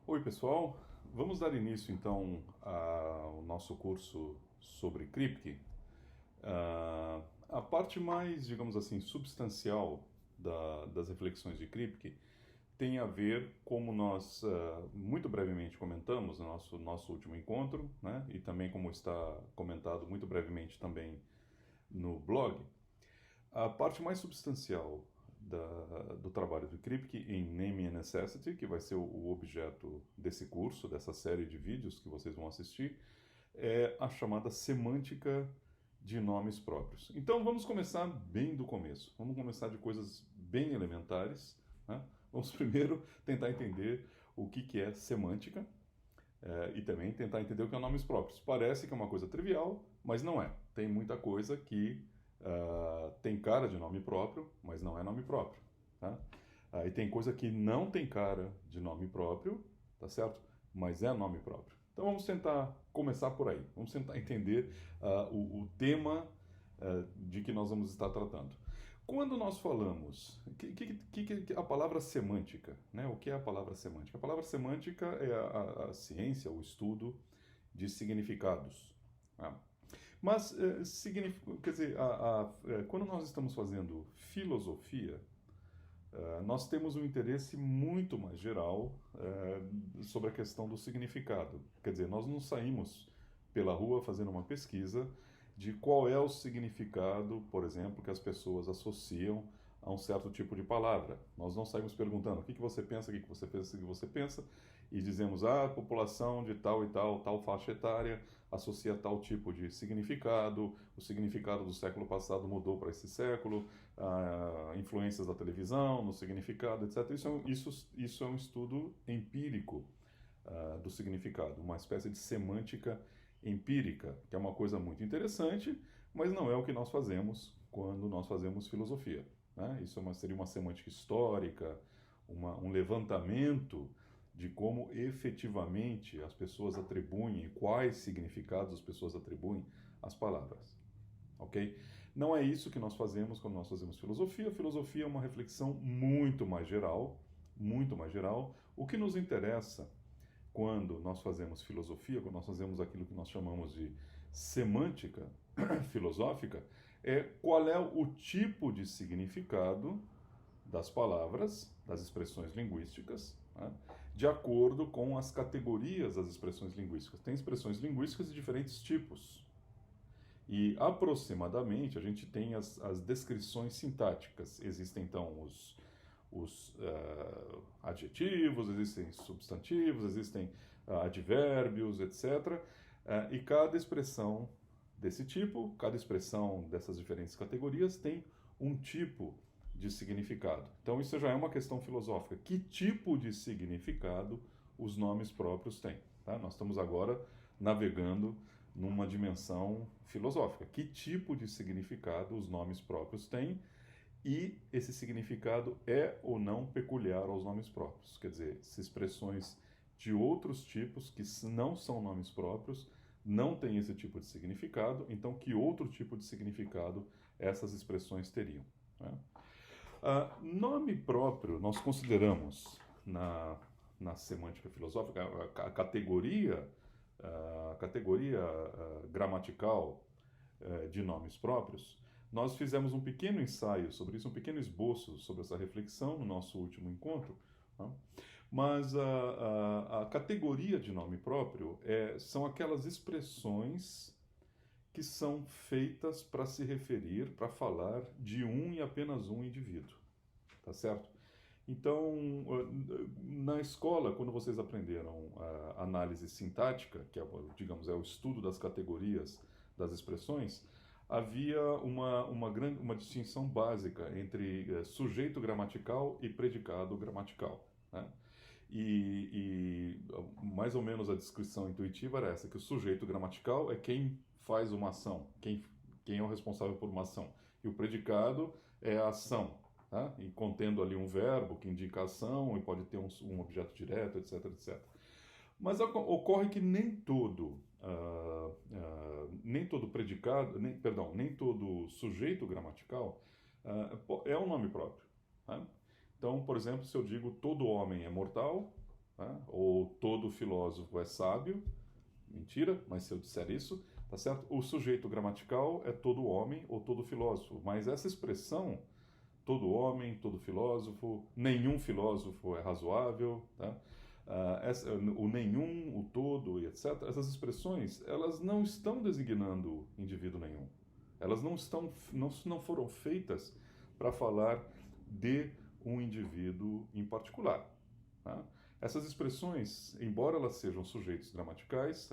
Oi, pessoal. Vamos dar início então ao nosso curso sobre Kripke. A parte mais, digamos assim, substancial das reflexões de Kripke tem a ver, como nós muito brevemente comentamos no nosso último encontro, né? E também como está comentado muito brevemente também no blog, a parte mais substancial do trabalho do Kripke em Name and Necessity, que vai ser o objeto desse curso, dessa série de vídeos que vocês vão assistir, é a chamada semântica de nomes próprios. Então vamos começar bem do começo. Vamos começar de coisas bem elementares. Né? Vamos primeiro tentar entender o que é semântica, e também tentar entender o que é nomes próprios. Parece que é uma coisa trivial, mas não é. Tem muita coisa que tem cara de nome próprio, mas não é nome próprio. Tá? E tem coisa que não tem cara de nome próprio, tá certo? Mas é nome próprio. Então vamos tentar começar por aí. Vamos tentar entender o tema de que nós vamos estar tratando. Quando nós falamos, a palavra semântica, né? O que é a palavra semântica? A palavra semântica é a ciência, o estudo de significados. Tá? Mas, quer dizer, quando nós estamos fazendo filosofia, nós temos um interesse muito mais geral sobre a questão do significado. Quer dizer, nós não saímos pela rua fazendo uma pesquisa de qual é o significado, por exemplo, que as pessoas associam a um certo tipo de palavra. Nós não saímos perguntando o que você pensa, o que você pensa, o que você pensa, e dizemos, a população de tal e tal, tal faixa etária associa tal tipo de significado, o significado do século passado mudou para esse século, influências da televisão no significado, etc. Isso é um estudo empírico do significado, uma espécie de semântica empírica, que é uma coisa muito interessante, mas não é o que nós fazemos quando nós fazemos filosofia. Né? Isso seria uma semântica histórica, um levantamento de como efetivamente as pessoas atribuem, quais significados as pessoas atribuem às palavras. Ok? Não é isso que nós fazemos quando nós fazemos filosofia. Filosofia é uma reflexão muito mais geral, muito mais geral. O que nos interessa quando nós fazemos filosofia, quando nós fazemos aquilo que nós chamamos de semântica filosófica, é qual é o tipo de significado das palavras, das expressões linguísticas, né, de acordo com as categorias das expressões linguísticas. Tem expressões linguísticas de diferentes tipos. E aproximadamente a gente tem as descrições sintáticas. Existem então os adjetivos, existem substantivos, existem advérbios, etc. E cada expressão desse tipo, cada expressão dessas diferentes categorias tem um tipo de significado. Então isso já é uma questão filosófica. Que tipo de significado os nomes próprios têm? Tá? Nós estamos agora navegando numa dimensão filosófica. Que tipo de significado os nomes próprios têm e esse significado é ou não peculiar aos nomes próprios. Quer dizer, se expressões de outros tipos que não são nomes próprios não têm esse tipo de significado, então que outro tipo de significado essas expressões teriam. Né? Nome próprio, nós consideramos na semântica filosófica a categoria gramatical de nomes próprios. Nós fizemos um pequeno ensaio sobre isso, um pequeno esboço sobre essa reflexão no nosso último encontro. Tá? Mas a categoria de nome próprio são aquelas expressões que são feitas para se referir, para falar de um e apenas um indivíduo. Tá certo? Então, na escola, quando vocês aprenderam a análise sintática, que é, digamos, é o estudo das categorias das expressões, havia uma distinção básica entre sujeito gramatical e predicado gramatical. Né? Mais ou menos a descrição intuitiva era essa, que o sujeito gramatical é quem faz uma ação, quem é o responsável por uma ação. E o predicado é a ação, tá? E contendo ali um verbo que indica a ação e pode ter um objeto direto, etc, etc. Mas ocorre que nem todo predicado, nem todo sujeito gramatical é um nome próprio. Tá? Então, por exemplo, se eu digo todo homem é mortal, tá? Ou todo filósofo é sábio, mentira, mas se eu disser isso, tá certo? O sujeito gramatical é todo homem ou todo filósofo, mas essa expressão, todo homem, todo filósofo, nenhum filósofo é razoável, tá? O nenhum, o todo e etc. Essas expressões, elas não estão designando indivíduo nenhum. Elas não foram feitas para falar de um indivíduo em particular. Tá? Essas expressões, embora elas sejam sujeitos gramaticais,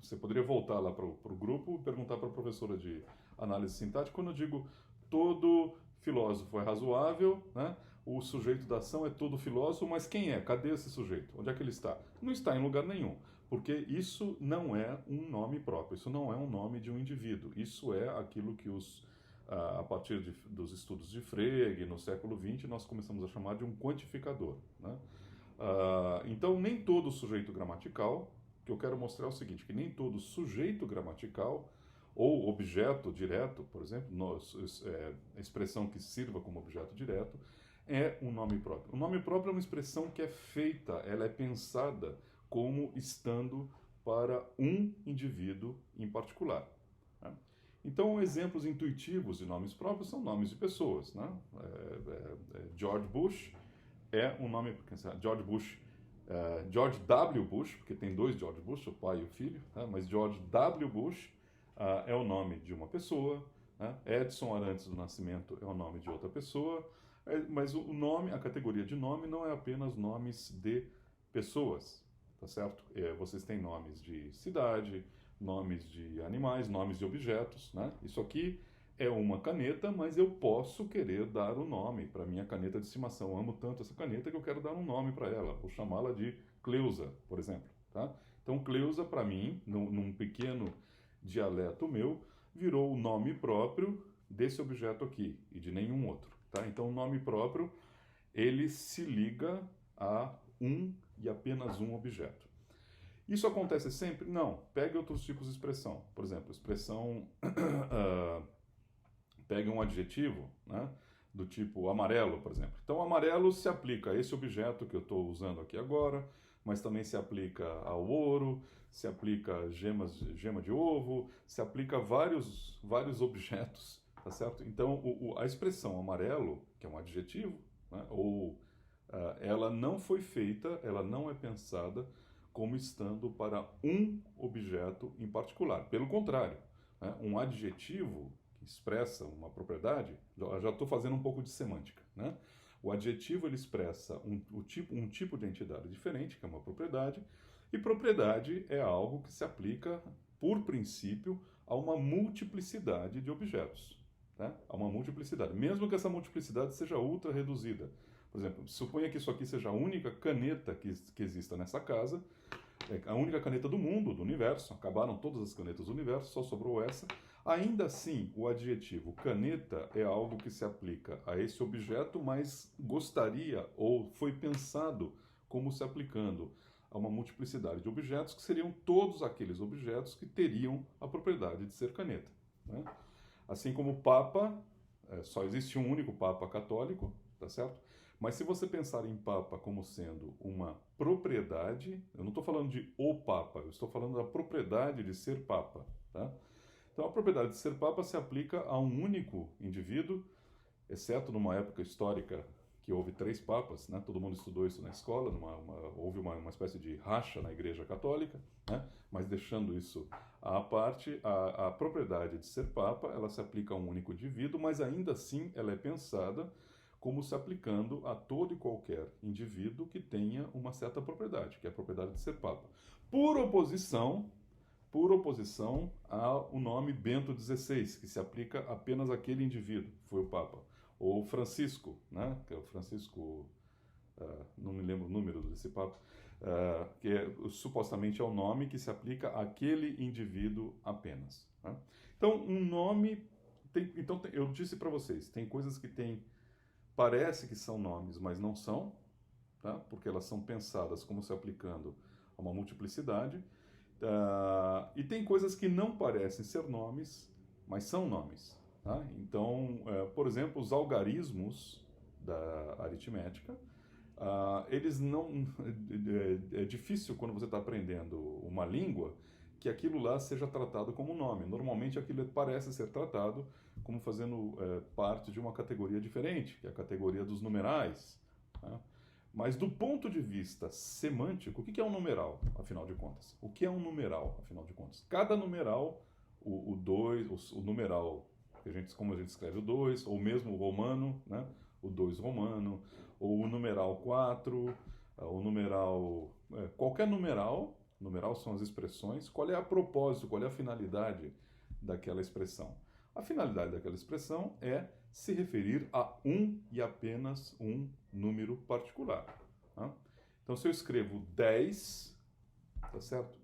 você poderia voltar lá para o grupo e perguntar para a professora de análise sintática, quando eu digo todo filósofo é razoável, né? O sujeito da ação é todo filósofo, mas quem é? Cadê esse sujeito? Onde é que ele está? Não está em lugar nenhum, porque isso não é um nome próprio, isso não é um nome de um indivíduo, isso é aquilo que a partir dos estudos de Frege, no século XX, nós começamos a chamar de um quantificador, né? Então, nem todo sujeito gramatical, que eu quero mostrar é o seguinte, que nem todo sujeito gramatical ou objeto direto, por exemplo, expressão que sirva como objeto direto, é um nome próprio. O nome próprio é uma expressão que é feita, ela é pensada como estando para um indivíduo em particular. Né? Então, exemplos intuitivos de nomes próprios são nomes de pessoas. Né? George Bush é um nome, George Bush, George W. Bush, porque tem dois George Bush, o pai e o filho, né? Mas George W. Bush é o nome de uma pessoa, né? Edson Arantes do Nascimento é o nome de outra pessoa, mas o nome, a categoria de nome não é apenas nomes de pessoas, tá certo? Vocês têm nomes de cidade, nomes de animais, nomes de objetos, né? Isso aqui é uma caneta, mas eu posso querer dar o nome para minha caneta de estimação. Eu amo tanto essa caneta que eu quero dar um nome para ela. Vou chamá-la de Cleusa, por exemplo. Tá? Então, Cleusa, para mim, num pequeno dialeto meu, virou o nome próprio desse objeto aqui e de nenhum outro. Tá? Então, o nome próprio, ele se liga a um e apenas um objeto. Isso acontece sempre? Não. Pegue outros tipos de expressão. Por exemplo, expressão... Pegue um adjetivo, né, do tipo amarelo, por exemplo. Então, amarelo se aplica a esse objeto que eu estou usando aqui agora, mas também se aplica ao ouro, se aplica a gema de ovo, se aplica a vários objetos, tá certo? Então, a expressão amarelo, que é um adjetivo, né, ela não foi feita, ela não é pensada como estando para um objeto em particular. Pelo contrário, né, um adjetivo expressa uma propriedade, já estou fazendo um pouco de semântica, né? O adjetivo ele expressa um tipo de entidade diferente, que é uma propriedade, e propriedade é algo que se aplica, por princípio, a uma multiplicidade de objetos. Né? A uma multiplicidade, mesmo que essa multiplicidade seja ultra reduzida. Por exemplo, suponha que isso aqui seja a única caneta que exista nessa casa, a única caneta do mundo, do universo, acabaram todas as canetas do universo, só sobrou essa. Ainda assim, o adjetivo caneta é algo que se aplica a esse objeto, mas gostaria ou foi pensado como se aplicando a uma multiplicidade de objetos, que seriam todos aqueles objetos que teriam a propriedade de ser caneta. Né? Assim como Papa, só existe um único Papa católico, tá certo? Mas se você pensar em Papa como sendo uma propriedade, eu não estou falando de o Papa, eu estou falando da propriedade de ser Papa, tá? Então, a propriedade de ser Papa se aplica a um único indivíduo, exceto numa época histórica que houve 3 papas, né? Todo mundo estudou isso na escola, houve uma espécie de racha na Igreja Católica, né? Mas deixando isso à parte, a propriedade de ser Papa, ela se aplica a um único indivíduo, mas ainda assim ela é pensada como se aplicando a todo e qualquer indivíduo que tenha uma certa propriedade, que é a propriedade de ser Papa. Por oposição ao nome Bento XVI, que se aplica apenas àquele indivíduo, que foi o Papa. Ou Francisco, né? Que é o Francisco, não me lembro o número desse Papa, supostamente é o nome que se aplica àquele indivíduo apenas. Né? Então, um nome... eu disse para vocês, tem coisas que parece que são nomes, mas não são, tá? Porque elas são pensadas como se aplicando a uma multiplicidade. E tem coisas que não parecem ser nomes, mas são nomes. Tá? Então, por exemplo, os algarismos da aritmética, eles não... É difícil quando você está aprendendo uma língua que aquilo lá seja tratado como nome. Normalmente aquilo parece ser tratado como fazendo parte de uma categoria diferente, que é a categoria dos numerais. Tá? Mas do ponto de vista semântico, o que é um numeral, afinal de contas? O que é um numeral, afinal de contas? Cada numeral, o numeral, como a gente escreve o 2, ou mesmo o romano, né? O 2 romano, ou o numeral 4, o numeral... qualquer numeral são as expressões. Qual é a propósito, qual é a finalidade daquela expressão? A finalidade daquela expressão é se referir a um e apenas um número particular. Tá? Então, se eu escrevo 10, tá certo?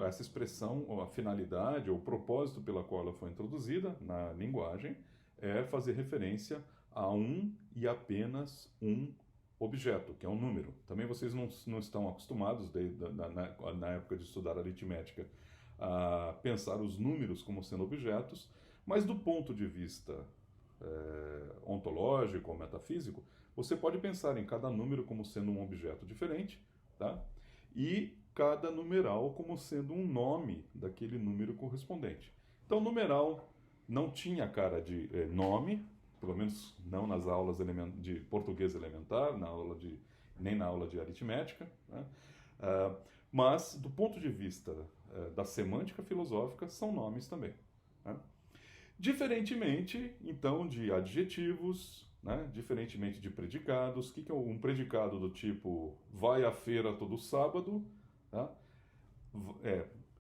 Essa expressão, ou a finalidade, ou o propósito pela qual ela foi introduzida na linguagem, é fazer referência a um e apenas um objeto, que é um número. Também vocês não estão acostumados, na época de estudar aritmética, a pensar os números como sendo objetos, mas do ponto de vista ontológico ou metafísico, você pode pensar em cada número como sendo um objeto diferente, tá? E cada numeral como sendo um nome daquele número correspondente. Então, numeral não tinha cara de nome, pelo menos não nas aulas de português elementar, nem na aula de aritmética, né? Mas, do ponto de vista da semântica filosófica, são nomes também. Né? Diferentemente, então, de adjetivos, né? Diferentemente de predicados. O que é um predicado do tipo vai à feira todo sábado? Tá?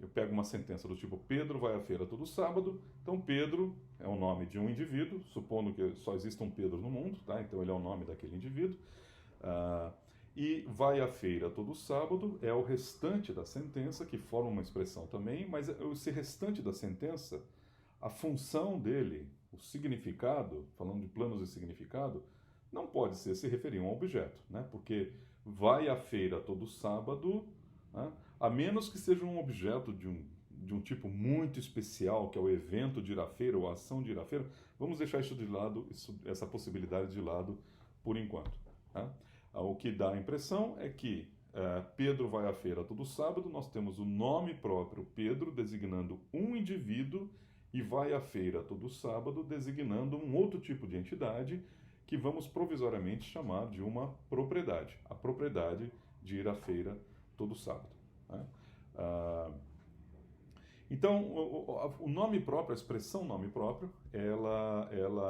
Eu pego uma sentença do tipo Pedro vai à feira todo sábado. Então, Pedro é o nome de um indivíduo, supondo que só exista um Pedro no mundo, tá? Então ele é o nome daquele indivíduo. E vai à feira todo sábado é o restante da sentença, que forma uma expressão também, mas esse restante da sentença, a função dele, o significado, falando de planos de significado, não pode ser se referir a um objeto, né? Porque vai à feira todo sábado, né? A menos que seja um objeto de um tipo muito especial, que é o evento de ir à feira ou a ação de ir à feira. Vamos deixar isso de lado, essa possibilidade de lado por enquanto. Tá? O que dá a impressão é que Pedro vai à feira todo sábado, nós temos o nome próprio Pedro designando um indivíduo e vai à feira todo sábado designando um outro tipo de entidade que vamos provisoriamente chamar de uma propriedade. A propriedade de ir à feira todo sábado. Né? Então, o nome próprio, a expressão nome próprio, ela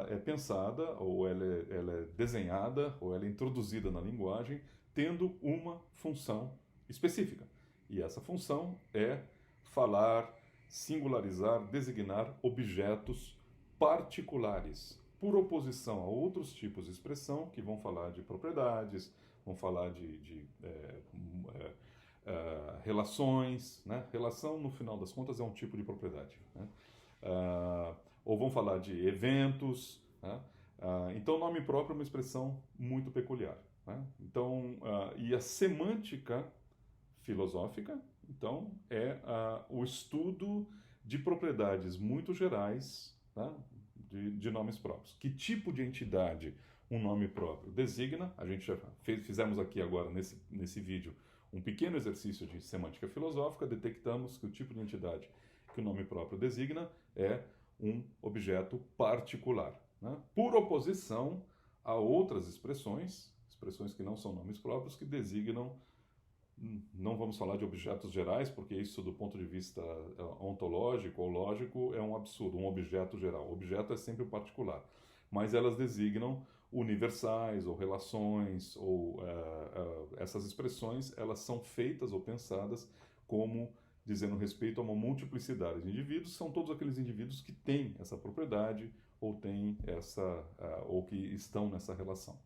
é pensada, ou ela é desenhada, ou ela é introduzida na linguagem, tendo uma função específica. E essa função é falar, singularizar, designar objetos particulares, por oposição a outros tipos de expressão que vão falar de propriedades, vão falar de relações, né? Relação, no final das contas, é um tipo de propriedade. Né? Ou vão falar de eventos. Né? Então, nome próprio é uma expressão muito peculiar. Né? Então, e a semântica filosófica, então, é o estudo de propriedades muito gerais, tá? de nomes próprios. Que tipo de entidade um nome próprio designa? A gente já fizemos aqui agora, nesse vídeo, um pequeno exercício de semântica filosófica, detectamos que o tipo de entidade que o nome próprio designa é um objeto particular, né? Por oposição a outras expressões que não são nomes próprios, que designam, não vamos falar de objetos gerais, porque isso do ponto de vista ontológico ou lógico é um absurdo, um objeto geral. O objeto é sempre o particular, mas elas designam universais ou relações ou essas expressões, elas são feitas ou pensadas como dizendo respeito a uma multiplicidade de indivíduos, são todos aqueles indivíduos que têm essa propriedade ou têm ou que estão nessa relação.